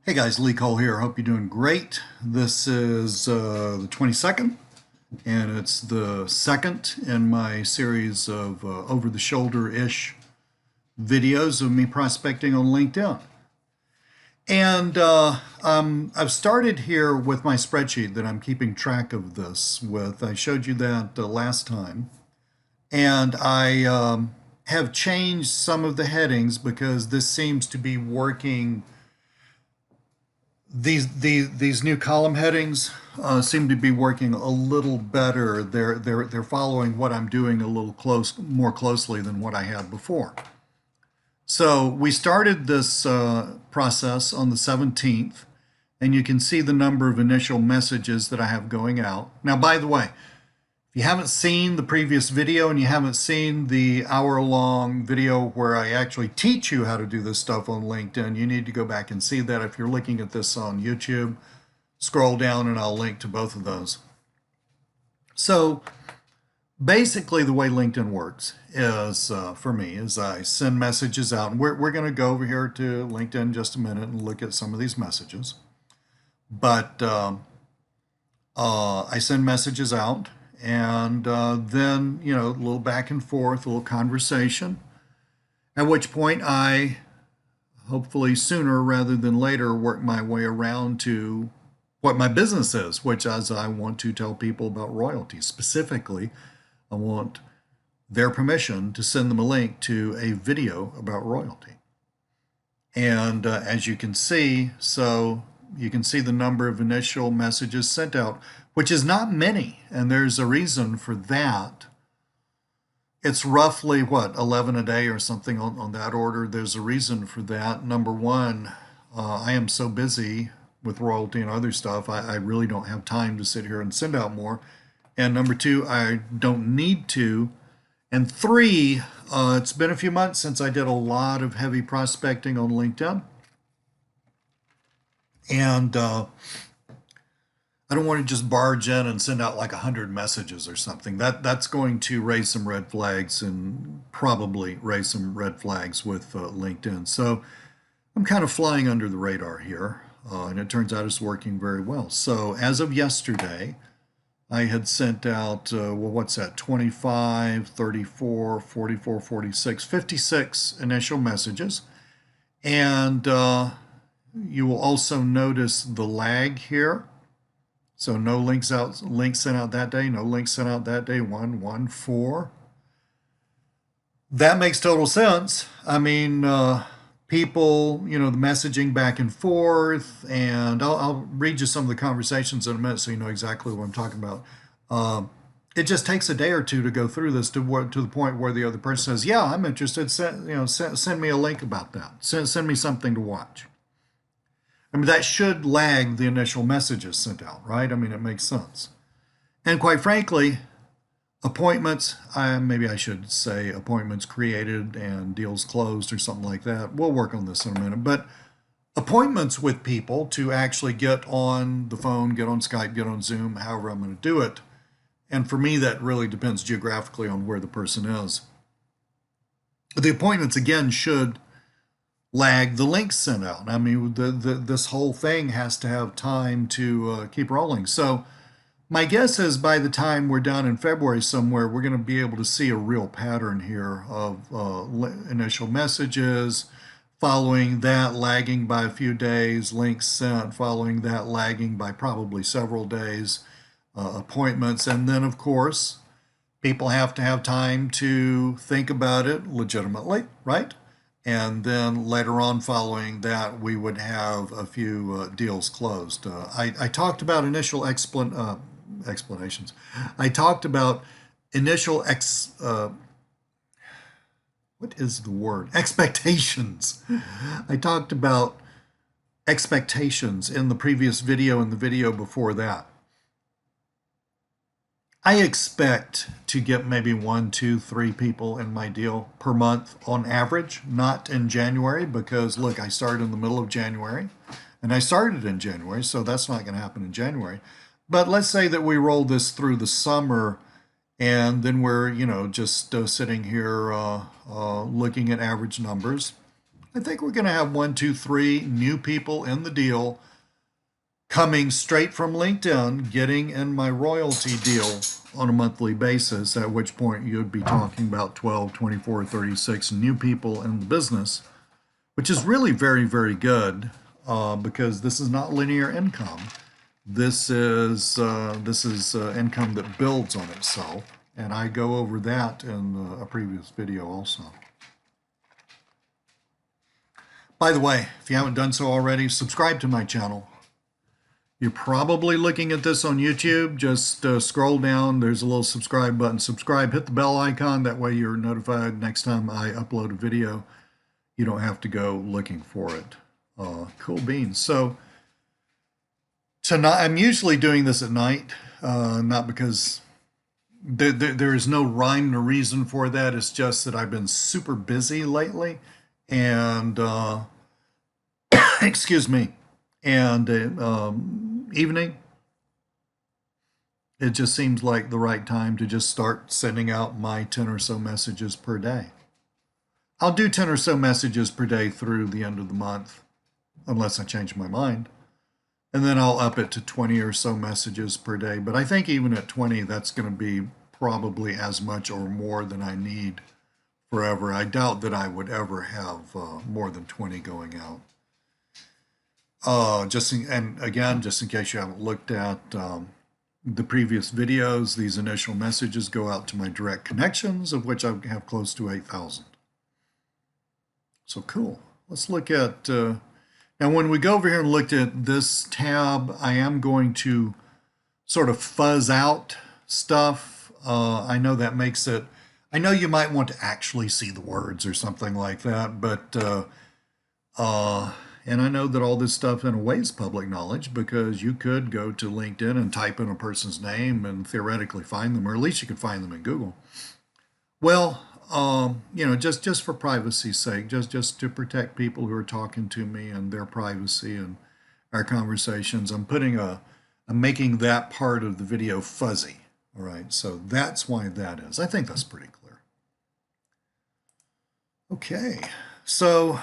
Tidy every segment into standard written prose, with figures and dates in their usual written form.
Hey guys, Lee Cole here. Hope you're doing great. This is the 22nd, and it's the second in my series of over-the-shoulder-ish videos of me prospecting on LinkedIn. And I've started here with my spreadsheet that I'm keeping track of this with. I showed you that last time. And I have changed some of the headings because this seems to be working. These new column headings seem to be working a little better. They're following what I'm doing a little more closely than what I had before. So we started this process on the 17th, and you can see the number of initial messages that I have going out. Now, by the way, if you haven't seen the previous video and you haven't seen the hour-long video where I actually teach you how to do this stuff on LinkedIn, you need to go back and see that. If you're looking at this on YouTube, scroll down and I'll link to both of those. So basically the way LinkedIn works is, for me, is I send messages out. And we're going to go over here to LinkedIn in just a minute and look at some of these messages. But I send messages out. And then, a little back and forth, a little conversation, at which point I, hopefully sooner rather than later, work my way around to what my business is, which is I want to tell people about royalties. Specifically, I want their permission to send them a link to a video about royalty. And as you can see, so you can see the number of initial messages sent out, which is not many, and there's a reason for that. It's roughly, 11 a day or something on that order. There's a reason for that. Number one, I am so busy with royalty and other stuff, I really don't have time to sit here and send out more. And number two, I don't need to. And three, it's been a few months since I did a lot of heavy prospecting on LinkedIn. And I don't want to just barge in and send out like 100 messages or something. That's going to raise some red flags and probably raise some red flags with LinkedIn. So I'm kind of flying under the radar here, and it turns out it's working very well. So as of yesterday, I had sent out, 25, 34, 44, 46, 56 initial messages. And you will also notice the lag here. So no links sent out that day, no links sent out that day, 1, 1, 4. That makes total sense. I mean, people, the messaging back and forth, and I'll read you some of the conversations in a minute so you know exactly what I'm talking about. It just takes a day or two to go through this to the point where the other person says, yeah, I'm interested, send me a link about that, send me something to watch. I mean, that should lag the initial messages sent out, right? I mean, it makes sense. And quite frankly, appointments, maybe I should say appointments created and deals closed or something like that. We'll work on this in a minute. But appointments with people to actually get on the phone, get on Skype, get on Zoom, however I'm going to do it. And for me, that really depends geographically on where the person is. The appointments, again, should lag the links sent out. I mean, this whole thing has to have time to keep rolling. So my guess is by the time we're done in February somewhere, we're going to be able to see a real pattern here of initial messages, following that lagging by a few days, links sent, following that lagging by probably several days, appointments, and then of course, people have to have time to think about it legitimately, right? And then later on following that, we would have a few deals closed. I talked about initial explanations. I talked about initial what is the word? Expectations. I talked about expectations in the previous video and the video before that. I expect to get maybe 1, 2, 3 people in my deal per month on average, not in January, because look, I started in the middle of January and I started in January, so that's not going to happen in January. But let's say that we roll this through the summer and then we're, just sitting here looking at average numbers. I think we're going to have 1, 2, 3 new people in the deal coming straight from LinkedIn, getting in my royalty deal on a monthly basis, at which point you'd be talking about 12, 24, 36 new people in the business, which is really very, very good because this is not linear income. This is income that builds on itself, and I go over that in a previous video also. By the way, if you haven't done so already, subscribe to my channel. You're probably looking at this on YouTube. Just scroll down. There's a little subscribe button. Subscribe, hit the bell icon. That way you're notified next time I upload a video. You don't have to go looking for it. Cool beans. So tonight, I'm usually doing this at night, not because there is no rhyme or reason for that. It's just that I've been super busy lately, and excuse me, and evening, it just seems like the right time to just start sending out my 10 or so messages per day. I'll do 10 or so messages per day through the end of the month, unless I change my mind. And then I'll up it to 20 or so messages per day. But I think even at 20, that's going to be probably as much or more than I need forever. I doubt that I would ever have more than 20 going out. Just in case you haven't looked at the previous videos, these initial messages go out to my direct connections, of which I have close to 8,000. So cool. Let's look at, now when we go over here and look at this tab, I am going to sort of fuzz out stuff. I know that makes it, I know you might want to actually see the words or something like that, but, and I know that all this stuff in a way is public knowledge because you could go to LinkedIn and type in a person's name and theoretically find them, or at least you could find them in Google. Well, just for privacy's sake, just to protect people who are talking to me and their privacy and our conversations, I'm making that part of the video fuzzy. All right, so that's why that is. I think that's pretty clear. Okay, so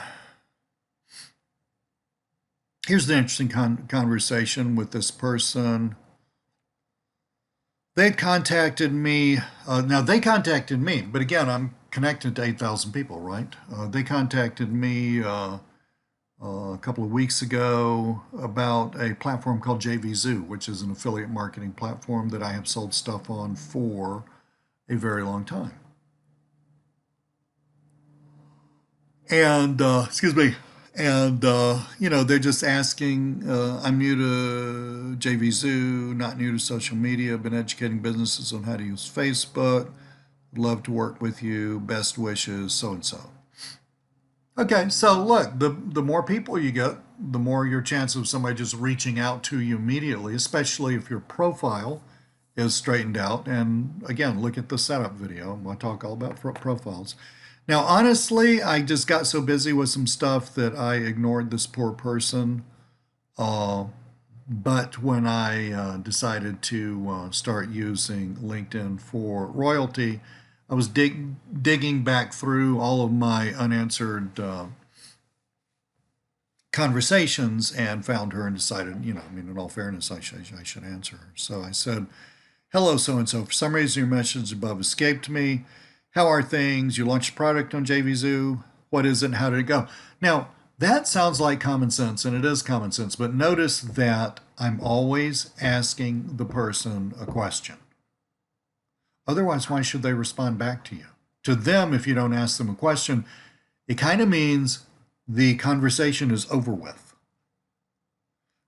here's the interesting conversation with this person. They contacted me. Now, they contacted me, but again, I'm connected to 8,000 people, right? They contacted me a couple of weeks ago about a platform called JVZoo, which is an affiliate marketing platform that I have sold stuff on for a very long time. And, excuse me, and, they're just asking, I'm new to JVZoo, not new to social media, been educating businesses on how to use Facebook, love to work with you, best wishes, so-and-so. Okay, so look, the more people you get, the more your chance of somebody just reaching out to you immediately, especially if your profile is straightened out. And again, look at the setup video. I'll talk all about profiles. Now, honestly, I just got so busy with some stuff that I ignored this poor person. But when I decided to start using LinkedIn for royalty, I was digging back through all of my unanswered conversations and found her and decided, in all fairness, I should answer her. So I said, hello, so-and-so. For some reason, your message above escaped me. How are things? You launched a product on JVZoo. What is it and how did it go? Now, that sounds like common sense, and it is common sense, but notice that I'm always asking the person a question. Otherwise, why should they respond back to you? To them, if you don't ask them a question, it kind of means the conversation is over with.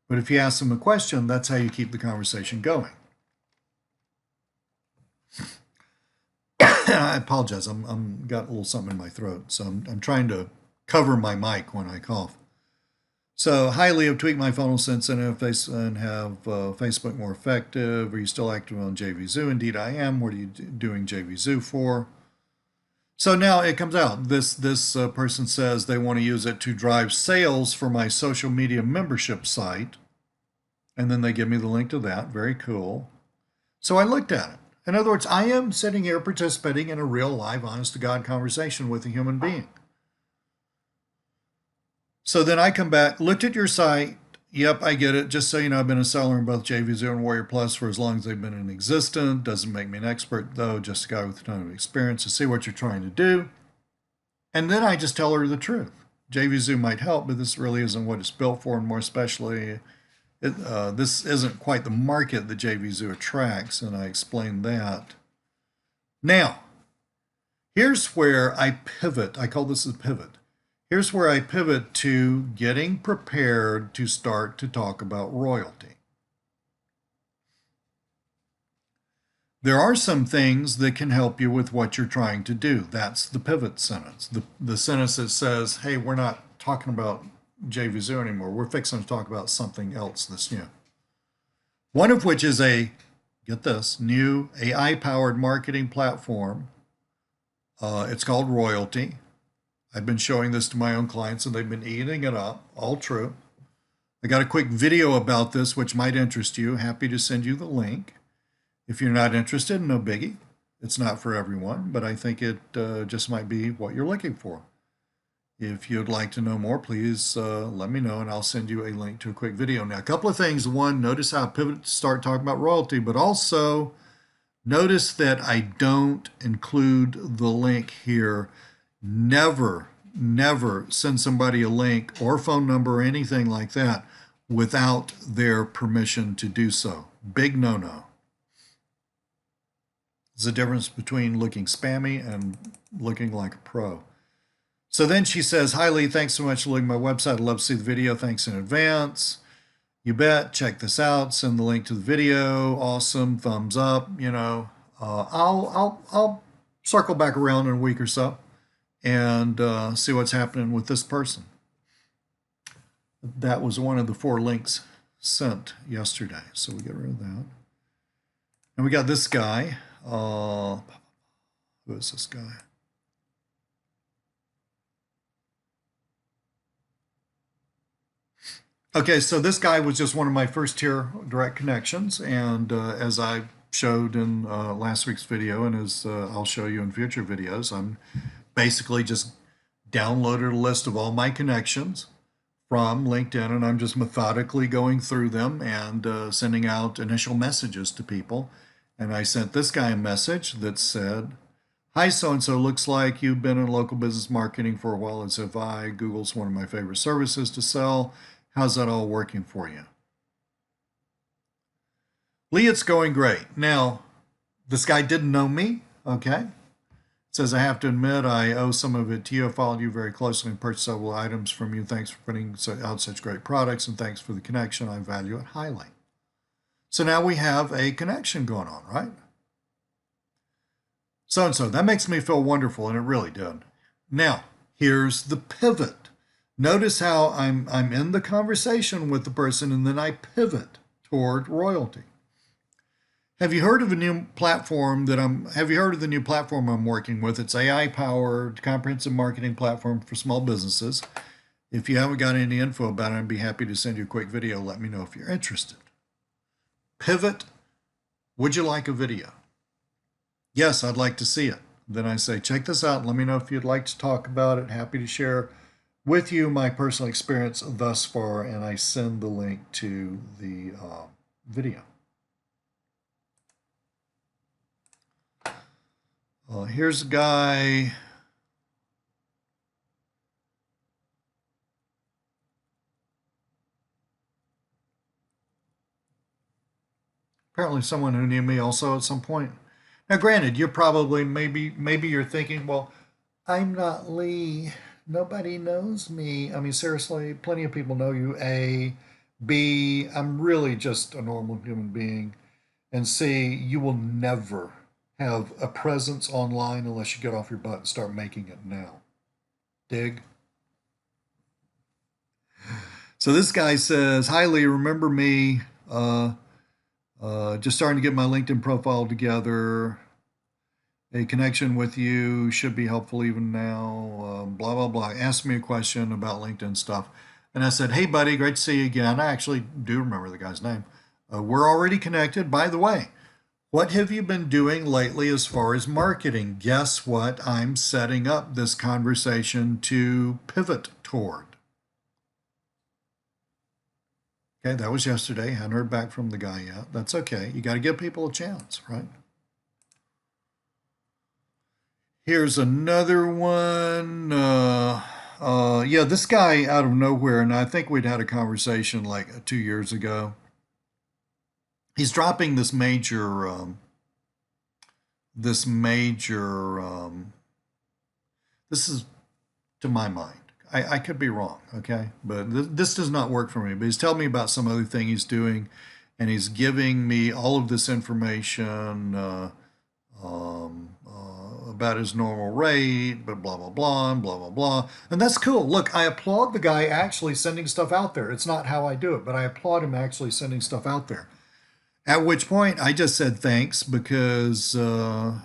But if you ask them a question, that's how you keep the conversation going. I apologize. I'm got a little something in my throat, so I'm trying to cover my mic when I cough. So, hi Leo, tweak my funnel since and have Facebook more effective. Are you still active on JVZoo? Indeed, I am. What are you doing JVZoo for? So now it comes out. This person says they want to use it to drive sales for my social media membership site, and then they give me the link to that. Very cool. So I looked at it. In other words, I am sitting here participating in a real, live, honest-to-God conversation with a human being. So then I come back, looked at your site. Yep, I get it. Just so you know, I've been a seller in both JV0 and Warrior Plus for as long as they've been in existence. Doesn't make me an expert, though, just a guy with a ton of experience to see what you're trying to do. And then I just tell her the truth. JVZoo might help, but this really isn't what it's built for, and more especially, this isn't quite the market that JVZoo attracts, and I explained that. Now, here's where I pivot. I call this a pivot. Here's where I pivot to getting prepared to start to talk about royalty. There are some things that can help you with what you're trying to do. That's the pivot sentence. The sentence that says, hey, we're not talking about JVZoo anymore. We're fixing to talk about something else that's new. One of which is get this, new AI-powered marketing platform. It's called Royalty. I've been showing this to my own clients and they've been eating it up. All true. I got a quick video about this, which might interest you. Happy to send you the link. If you're not interested, no biggie. It's not for everyone, but I think it just might be what you're looking for. If you'd like to know more, please let me know and I'll send you a link to a quick video. Now, a couple of things. One, notice how I pivot to start talking about royalty, but also notice that I don't include the link here. Never, never send somebody a link or phone number or anything like that without their permission to do so. Big no-no. There's a difference between looking spammy and looking like a pro. So then she says, hi Lee, thanks so much for looking at my website. I'd love to see the video. Thanks in advance. You bet. Check this out. Send the link to the video. Awesome. Thumbs up. You know, I'll circle back around in a week or so and see what's happening with this person. That was one of the 4 links sent yesterday. So we get rid of that. And we got this guy. Who is this guy? Okay, so this guy was just one of my first tier direct connections, and as I showed in last week's video, and as I'll show you in future videos, I'm basically just downloaded a list of all my connections from LinkedIn, and I'm just methodically going through them and sending out initial messages to people. And I sent this guy a message that said, hi, so-and-so, looks like you've been in local business marketing for a while, as have I. Google's one of my favorite services to sell. How's that all working for you? Lee, it's going great. Now, this guy didn't know me, okay? It says, I have to admit, I owe some of it to you. I followed you very closely and purchased several items from you. Thanks for putting out such great products, and thanks for the connection. I value it highly. So now we have a connection going on, right? So-and-so, that makes me feel wonderful, and it really did. Now, here's the pivot. Notice how I'm in the conversation with the person, and then I pivot toward royalty. Have you heard of a new platform have you heard of the new platform I'm working with? It's AI-powered comprehensive marketing platform for small businesses. If you haven't got any info about it, I'd be happy to send you a quick video. Let me know if you're interested. Pivot, would you like a video? Yes, I'd like to see it. Then I say, check this out. Let me know if you'd like to talk about it. Happy to share with you my personal experience thus far, and I send the link to the video. Here's a guy. Apparently someone who knew me also at some point. Now, granted, you're probably, maybe you're thinking, well, I'm not Lee. Nobody knows me. I mean, seriously, plenty of people know you. A, B, I'm really just a normal human being. And C, you will never have a presence online unless you get off your butt and start making it now. Dig? So this guy says, hi Lee, remember me? Just starting to get my LinkedIn profile together. A connection with you should be helpful even now. Blah, blah, blah. Asked me a question about LinkedIn stuff. And I said, hey, buddy, great to see you again. I actually do remember the guy's name. We're already connected. By the way, what have you been doing lately as far as marketing? Guess what? I'm setting up this conversation to pivot toward. Okay, that was yesterday. Hadn't heard back from the guy yet. That's okay. You got to give people a chance, right? Here's another one. Yeah, this guy out of nowhere, and I think we'd had a conversation like 2 years ago. He's dropping this major. This is to my mind. I could be wrong, okay, but this does not work for me. But he's telling me about some other thing he's doing, and he's giving me all of this information. About his normal rate, but blah, blah, blah, and blah, blah, blah. And that's cool. Look, I applaud the guy actually sending stuff out there. It's not how I do it, but I applaud him actually sending stuff out there. At which point I just said thanks because that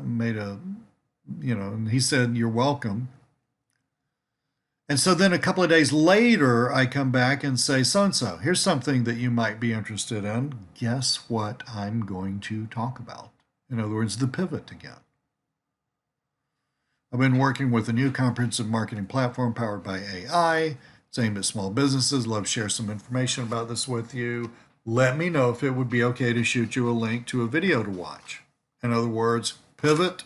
made and he said, you're welcome. And so then a couple of days later, I come back and say, so-and-so, here's something that you might be interested in. Guess what I'm going to talk about? In other words, the pivot again. I've been working with a new comprehensive marketing platform powered by AI. It's aimed at small businesses. Love to share some information about this with you. Let me know if it would be okay to shoot you a link to a video to watch. In other words, pivot.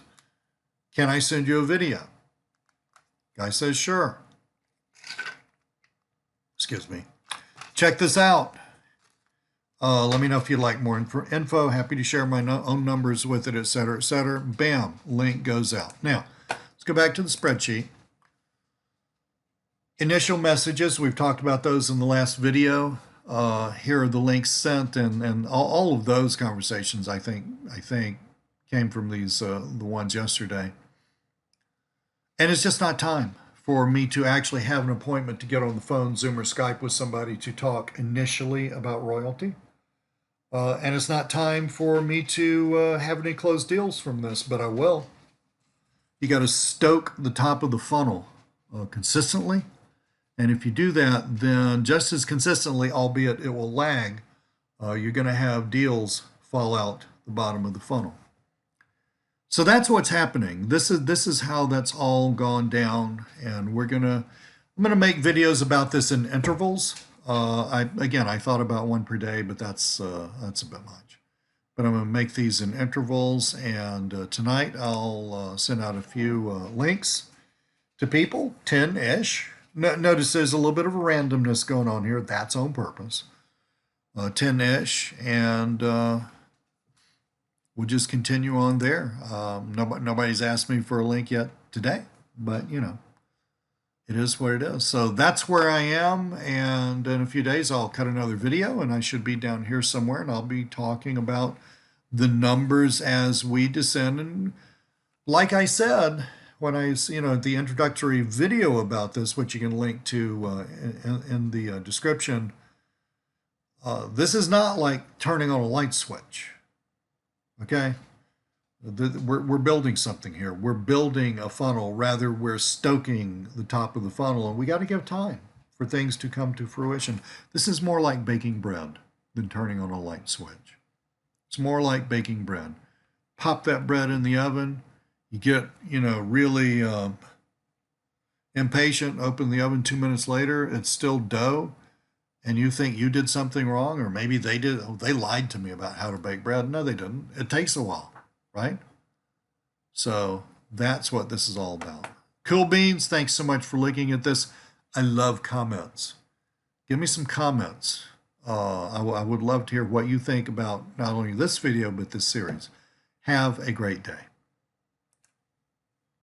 Can I send you a video? Guy says, sure. Excuse me. Check this out. Let me know if you'd like more info. Happy to share my own numbers with it, et cetera, et cetera. Bam, link goes out. Now, let's go back to the spreadsheet. Initial messages, we've talked about those in the last video. Here are the links sent, and all of those conversations, I think came from these the ones yesterday. And it's just not time for me to actually have an appointment to get on the phone, Zoom, or Skype with somebody to talk initially about royalty. And it's not time for me to have any closed deals from this, but I will. You got to stoke the top of the funnel consistently. And if you do that, then just as consistently, albeit it will lag, you're going to have deals fall out the bottom of the funnel. So that's what's happening. This is how that's all gone down, and I'm gonna make videos about this in intervals. I thought about one per day, but that's a bit much. But I'm gonna make these in intervals, and tonight I'll send out a few links to people, 10-ish. Notice there's a little bit of a randomness going on here. That's on purpose. 10-ish, and we'll just continue on there. Nobody's asked me for a link yet today, but it is what it is. So that's where I am, and in a few days I'll cut another video, and I should be down here somewhere, and I'll be talking about the numbers as we descend. And like I said, when the introductory video about this, which you can link to in the description, this is not like turning on a light switch. Okay, we're building something here. We're building a funnel. Rather, we're stoking the top of the funnel, and we got to give time for things to come to fruition. This is more like baking bread than turning on a light switch. It's more like baking bread. Pop that bread in the oven. You get, really impatient. Open the oven 2 minutes later. It's still dough. And you think you did something wrong, or maybe they did. Oh, they lied to me about how to bake bread. No, they didn't. It takes a while, right? So that's what this is all about. Cool beans, thanks so much for looking at this. I love comments. Give me some comments. I would love to hear what you think about not only this video, but this series. Have a great day.